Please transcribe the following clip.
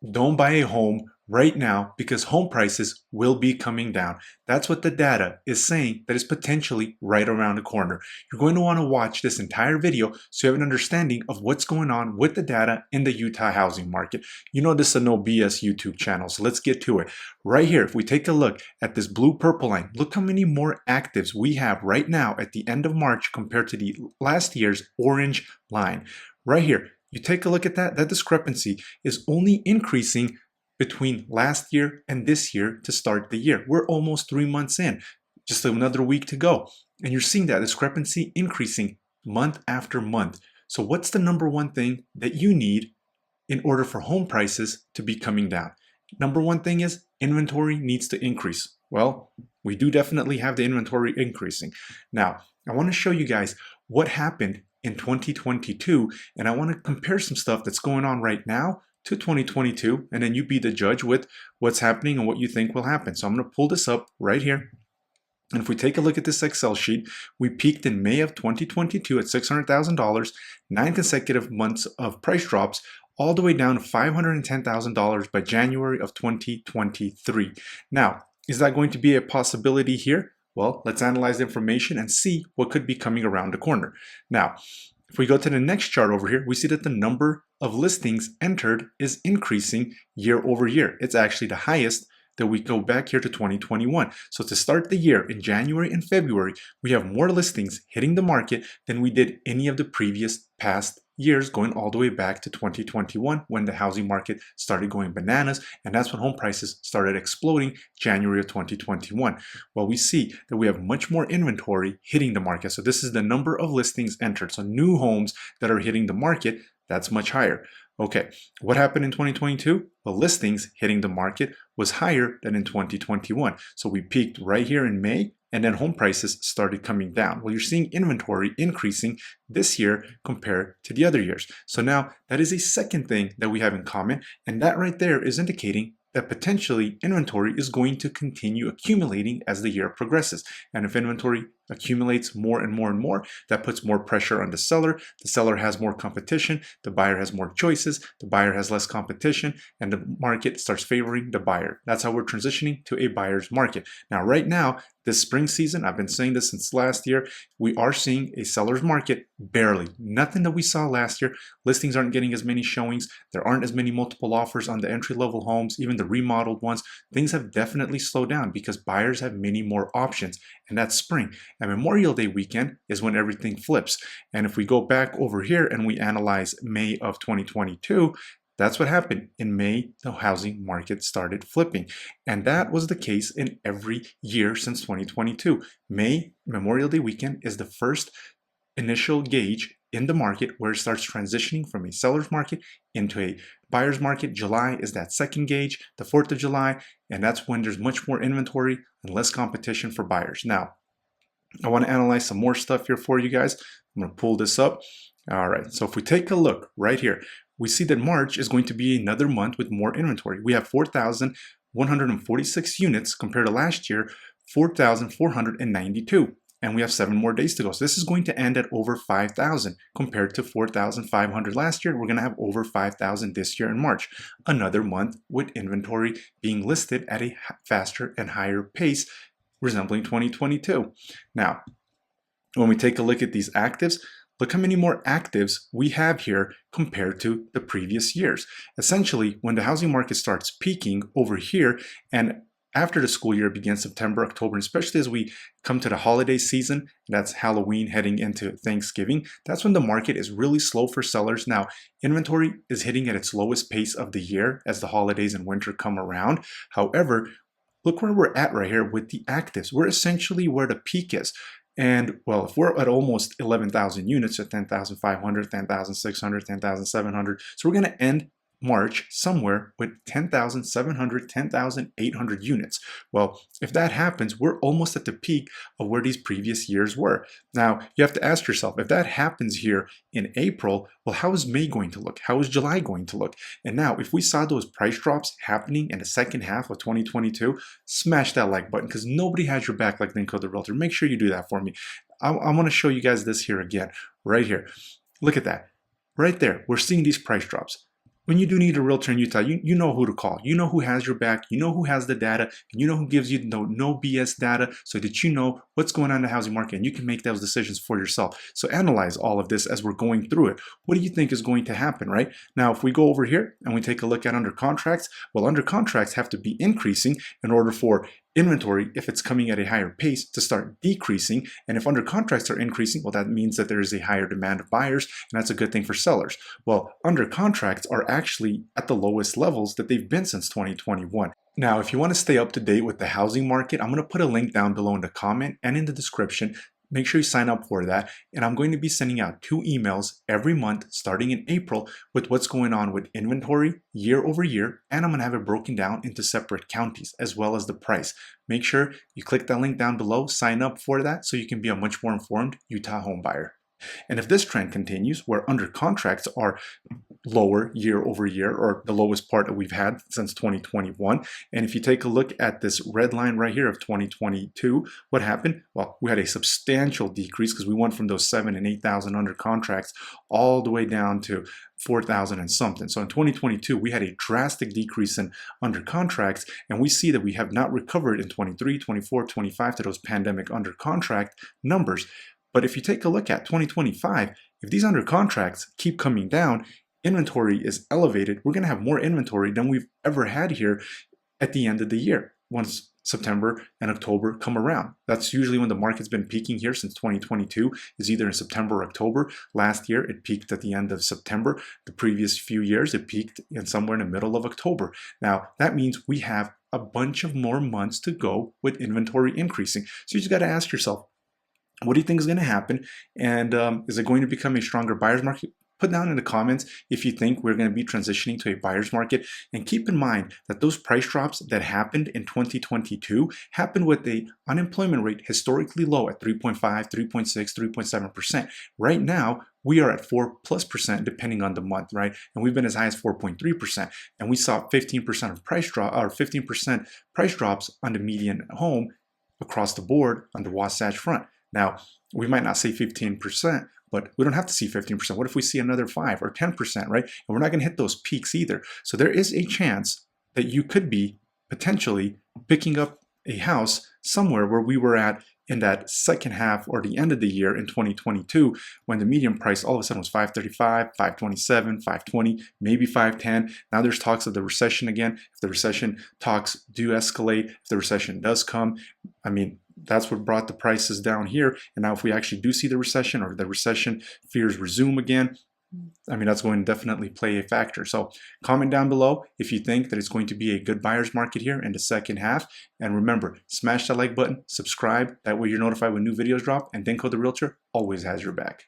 Don't buy a home right now because home prices will be coming down. That's what the data is saying, that is potentially right around the corner. You're going to want to watch this entire video so you have an understanding of what's going on with the data in the Utah housing market. You know this is a no BS YouTube channel, so let's get to it. Right here, if we take a look at this blue purple line, look how many more actives we have right now at the end of March compared to the last year's orange line. Right here, you take a look at that discrepancy is only increasing between last year and this year to start the year. We're almost 3 months in, just another week to go. And you're seeing that discrepancy increasing month after month. So what's the number one thing that you need in order for home prices to be coming down? Number one thing is inventory needs to increase. Well, we do definitely have the inventory increasing. Now, I want to show you guys what happened in 2022, and I want to compare some stuff that's going on right now to 2022, and then you be the judge with what's happening and what you think will happen. So I'm going to pull this up right here. And if we take a look at this Excel sheet, we peaked in May of 2022 at $600,000, 9 consecutive months of price drops, all the way down to $510,000 by January of 2023. Now, is that going to be a possibility here? Well, let's analyze the information and see what could be coming around the corner. Now, if we go to the next chart over here, we see that the number of listings entered is increasing year over year. It's actually the highest that we go back here to 2021. So to start the year in January and February, we have more listings hitting the market than we did any of the previous past years, going all the way back to 2021 when the housing market started going bananas, and that's when home prices started exploding January of 2021. Well, we see that we have much more inventory hitting the market. So this is the number of listings entered. So new homes that are hitting the market, that's much higher. Okay, what happened in 2022? The listings hitting the market was higher than in 2021. So we peaked right here in May, and then home prices started coming down. Well, you're seeing inventory increasing this year compared to the other years. So now that is a second thing that we have in common, and that right there is indicating that potentially inventory is going to continue accumulating as the year progresses. And if inventory accumulates more and more and more, that puts more pressure on the seller. The seller has more competition, the buyer has more choices, the buyer has less competition, and the market starts favoring the buyer. That's how we're transitioning to a buyer's market. Now, right now, this spring season, I've been saying this since last year, we are seeing a seller's market barely. Nothing that we saw last year. Listings aren't getting as many showings. There aren't as many multiple offers on the entry-level homes, even the remodeled ones. Things have definitely slowed down because buyers have many more options, and that's spring. And Memorial Day weekend is when everything flips. And if we go back over here and we analyze May of 2022, that's what happened. In May, the housing market started flipping. And that was the case in every year since 2022. May, Memorial Day weekend, is the first initial gauge in the market where it starts transitioning from a seller's market into a buyer's market. July is that second gauge, the 4th of July, and that's when there's much more inventory and less competition for buyers. Now, I want to analyze some more stuff here for you guys. I'm going to pull this up. All right, so if we take a look right here, we see that March is going to be another month with more inventory. We have 4,146 units compared to last year, 4,492. And we have 7 more days to go. So this is going to end at over 5,000 compared to 4,500 last year. We're going to have over 5,000 this year in March. Another month with inventory being listed at a faster and higher pace, resembling 2022. Now, when we take a look at these actives, look how many more actives we have here compared to the previous years. Essentially, when the housing market starts peaking over here and after the school year begins, September, October, and especially as we come to the holiday season, that's Halloween heading into Thanksgiving, that's when the market is really slow for sellers. Now, inventory is hitting at its lowest pace of the year as the holidays and winter come around. However, look where we're at right here with the actives. We're essentially where the peak is. And well, if we're at almost 11,000 units, at 10,500, 10,600, 10,700, so we're going to end March somewhere with 10,700, 10,800 units. Well, if that happens, we're almost at the peak of where these previous years were. Now, you have to ask yourself, if that happens here in April, well, how is May going to look? How is July going to look? And now, if we saw those price drops happening in the second half of 2022, smash that like button because nobody has your back like Linko the Realtor. Make sure you do that for me. I want to show you guys this here again, right here. Look at that. Right there, we're seeing these price drops. when you do need a realtor in Utah, you know who to call. You know who has your back. You know who has the data. And you know who gives you no BS data so that you know what's going on in the housing market and you can make those decisions for yourself. So analyze all of this as we're going through it. What do you think is going to happen, right? Now, if we go over here and we take a look at under contracts, well, under contracts have to be increasing in order for inventory, if it's coming at a higher pace, to start decreasing. And if under contracts are increasing, well, that means that there is a higher demand of buyers, and that's a good thing for sellers. Well, under contracts are actually at the lowest levels that they've been since 2021. Now, if you want to stay up to date with the housing market, I'm going to put a link down below in the comment and in the description. Make sure you sign up for that. And I'm going to be sending out 2 emails every month starting in April with what's going on with inventory year over year. And I'm going to have it broken down into separate counties as well as the price. Make sure you click that link down below, sign up for that so you can be a much more informed Utah home buyer. And if this trend continues, where under contracts are lower year over year, or the lowest part that we've had since 2021, and if you take a look at this red line right here of 2022, what happened? Well, we had a substantial decrease because we went from those 7,000 and 8,000 under contracts all the way down to 4,000 and something. So in 2022, we had a drastic decrease in under contracts, and we see that we have not recovered in 23, 24, 25 to those pandemic under contract numbers. But if you take a look at 2025, if these under contracts keep coming down, inventory is elevated, we're going to have more inventory than we've ever had here at the end of the year once September and October come around. That's usually when the market's been peaking here since 2022, is either in September or October. Last year, it peaked at the end of September. The previous few years, it peaked in somewhere in the middle of October. Now, that means we have a bunch of more months to go with inventory increasing. So you just got to ask yourself, what do you think is going to happen? And is it going to become a stronger buyer's market? Put down in the comments if you think we're going to be transitioning to a buyer's market. And keep in mind that those price drops that happened in 2022 happened with the unemployment rate historically low at 3.5, 3.6, 3.7%. Right now, we are at 4+% depending on the month, right? And we've been as high as 4.3%. And we saw 15% of price drop, or 15% price drops on the median home across the board on the Wasatch Front. Now, we might not see 15%, but we don't have to see 15%. What if we see another 5 or 10%, right? And we're not going to hit those peaks either. So there is a chance that you could be potentially picking up a house somewhere where we were at in that second half or the end of the year in 2022, when the median price all of a sudden was 535, 527, 520, maybe 510. Now there's talks of the recession again. If the recession talks do escalate, if the recession does come, I mean, that's what brought the prices down here. And now if we actually do see the recession, or the recession fears resume again, I mean, that's going to definitely play a factor. So comment down below if you think that it's going to be a good buyer's market here in the second half. And remember, smash that like button, subscribe. That way you're notified when new videos drop. And Denko the Realtor always has your back.